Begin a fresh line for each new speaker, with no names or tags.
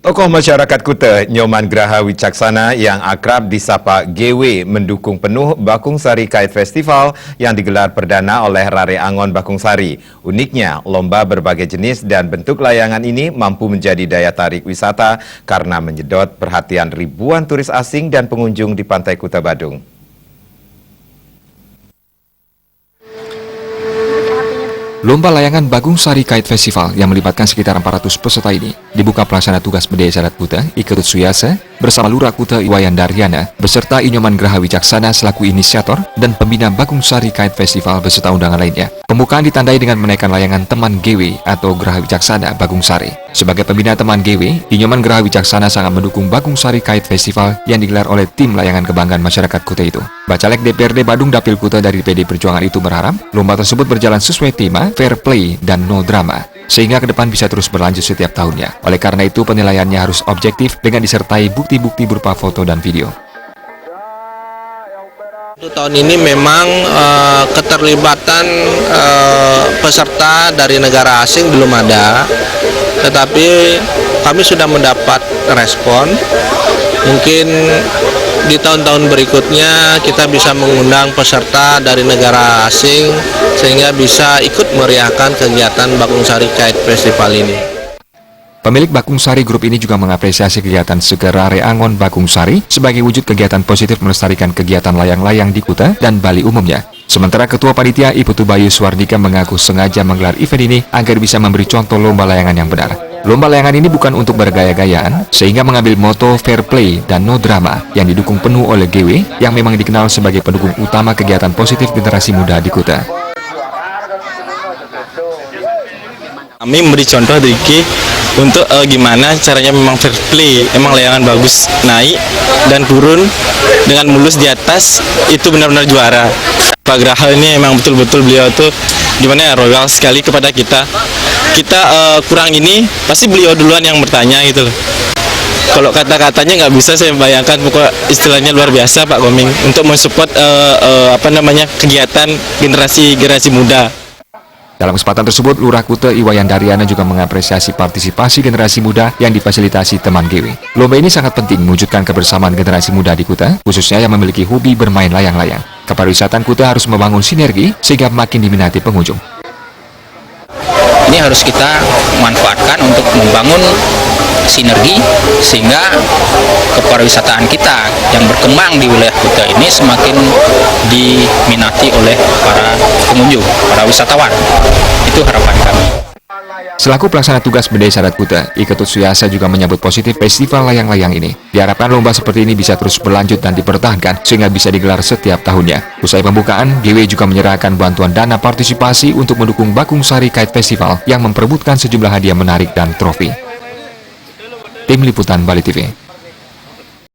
Tokoh masyarakat Kuta, Nyoman Graha Wicaksana yang akrab disapa GW mendukung penuh Bakung Sari Kite Festival yang digelar perdana oleh Rare Angon Bakung Sari. Uniknya, lomba berbagai jenis dan bentuk layangan ini mampu menjadi daya tarik wisata karena menyedot perhatian ribuan turis asing dan pengunjung di Pantai Kuta Badung.
Lomba layangan Bakung Sari Kite Festival yang melibatkan sekitar 400 peserta ini dibuka pelaksana tugas Bendesa Adat Kuta, Iketut Suyasa, bersama Lurah Kuta Iwayan Daryana, beserta Nyoman Graha Wicaksana selaku inisiator dan pembina Bakung Sari Kite Festival beserta undangan lainnya. Pembukaan ditandai dengan menaikkan layangan Teman GW atau Graha Wicaksana Bakung Sari. Sebagai pembina Teman GW, Nyoman Graha Wicaksana sangat mendukung Bakung Sari Kite Festival yang digelar oleh tim layangan kebanggaan masyarakat Kuta itu. Bacalek DPRD Badung Dapil Kuta dari PD Perjuangan itu berharap lomba tersebut berjalan sesuai tema fair play dan no drama, sehingga ke depan bisa terus berlanjut setiap tahunnya. Oleh karena itu, penilaiannya harus objektif dengan disertai bukti-bukti berupa foto dan video.
Untuk tahun ini memang keterlibatan peserta dari negara asing belum ada, tetapi kami sudah mendapat respon. Mungkin di tahun-tahun berikutnya kita bisa mengundang peserta dari negara asing sehingga bisa ikut meriahkan kegiatan Bakung Sari Kite Festival ini.
Pemilik Bakung Sari Group ini juga mengapresiasi kegiatan Rare Angon Bakung Sari sebagai wujud kegiatan positif melestarikan kegiatan layang-layang di Kuta dan Bali umumnya. Sementara Ketua Panitia Iputu Bayu Suwardika mengaku sengaja menggelar event ini agar bisa memberi contoh lomba layangan yang benar. Lomba layangan ini bukan untuk bergaya-gayaan, sehingga mengambil moto fair play dan no drama yang didukung penuh oleh GW yang memang dikenal sebagai pendukung utama kegiatan positif generasi muda di Kuta.
Kami memberi contoh Diki untuk gimana caranya memang fair play, emang layangan bagus naik dan turun dengan mulus di atas, itu benar-benar juara. Pak Graha ini emang betul-betul beliau tuh gimana ya, royal sekali kepada kita. Kita kurang ini, pasti beliau duluan yang bertanya gitu loh. Kalau kata-katanya nggak bisa saya bayangkan, pokok istilahnya luar biasa Pak Koming untuk mensupport kegiatan generasi muda.
Dalam kesempatan tersebut, Lurah Kuta Iwayan Daryana juga mengapresiasi partisipasi generasi muda yang difasilitasi Teman GW. Lomba ini sangat penting mewujudkan kebersamaan generasi muda di Kuta, khususnya yang memiliki hobi bermain layang-layang. Kepariwisataan Kuta harus membangun sinergi sehingga makin diminati pengunjung.
Ini harus kita manfaatkan untuk membangun sinergi sehingga kepariwisataan kita yang berkembang di wilayah Kuta ini semakin diminati oleh para pengunjung, para wisatawan. Itu harapan kami.
Selaku pelaksana tugas Bendesa Adat Kuta, Iketut Suyasa juga menyambut positif festival layang-layang ini. Diharapkan lomba seperti ini bisa terus berlanjut dan dipertahankan sehingga bisa digelar setiap tahunnya. Usai pembukaan, GW juga menyerahkan bantuan dana partisipasi untuk mendukung Bakung Sari Kite Festival yang memperebutkan sejumlah hadiah menarik dan trofi. Tim Liputan Bali TV.